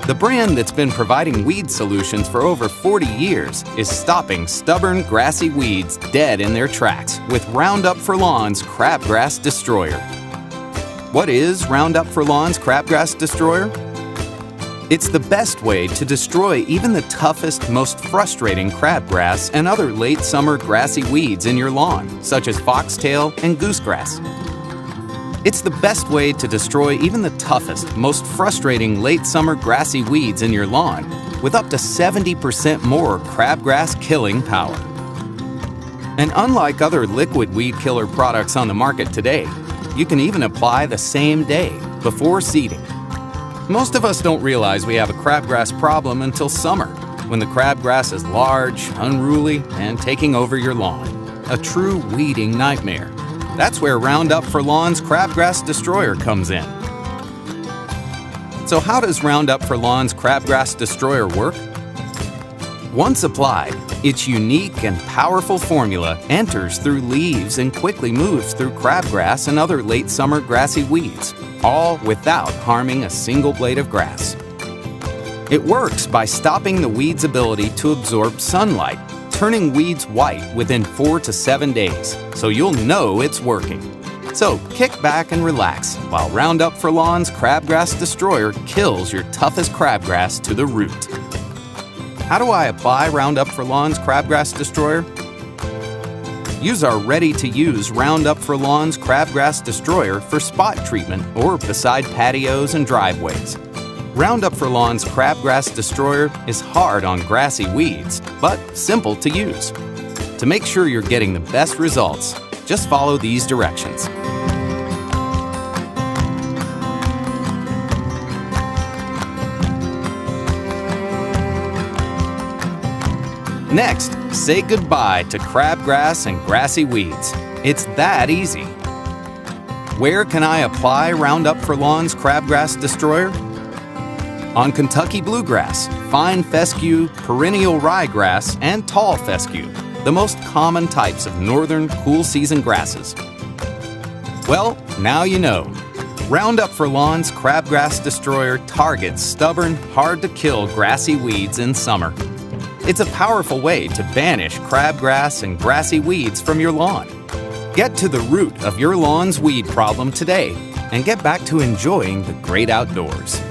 The brand that's been providing weed solutions for over 40 years is stopping stubborn, grassy weeds dead in their tracks with Roundup for Lawns Crabgrass Destroyer. What is Roundup for Lawns Crabgrass Destroyer? It's the best way to destroy even the toughest, most frustrating crabgrass and other late summer grassy weeds in your lawn, such as foxtail and goosegrass. It's the best way to destroy even the toughest, most frustrating late summer grassy weeds in your lawn with up to 70% more crabgrass killing power. And unlike other liquid weed killer products on the market today, you can even apply the same day before seeding. Most of us don't realize we have a crabgrass problem until summer, when the crabgrass is large, unruly, and taking over your lawn. A true weeding nightmare. That's where Roundup for Lawns Crabgrass Destroyer comes in. So how does Roundup for Lawns Crabgrass Destroyer work? Once applied, its unique and powerful formula enters through leaves and quickly moves through crabgrass and other late summer grassy weeds, all without harming a single blade of grass. It works by stopping the weed's ability to absorb sunlight, turning weeds white within 4 to 7 days, so you'll know it's working. So kick back and relax while Roundup for Lawns Crabgrass Destroyer kills your toughest crabgrass to the root. How do I apply Roundup for Lawns Crabgrass Destroyer? Use our ready-to-use Roundup for Lawns Crabgrass Destroyer for spot treatment or beside patios and driveways. Roundup for Lawns Crabgrass Destroyer is hard on grassy weeds, but simple to use. To make sure you're getting the best results, just follow these directions. Next, say goodbye to crabgrass and grassy weeds. It's that easy. Where can I apply Roundup for Lawns Crabgrass Destroyer? On Kentucky bluegrass, fine fescue, perennial ryegrass, and tall fescue, the most common types of northern cool season grasses. Well, now you know. Roundup for Lawns Crabgrass Destroyer targets stubborn, hard-to-kill grassy weeds in summer. It's a powerful way to banish crabgrass and grassy weeds from your lawn. Get to the root of your lawn's weed problem today and get back to enjoying the great outdoors.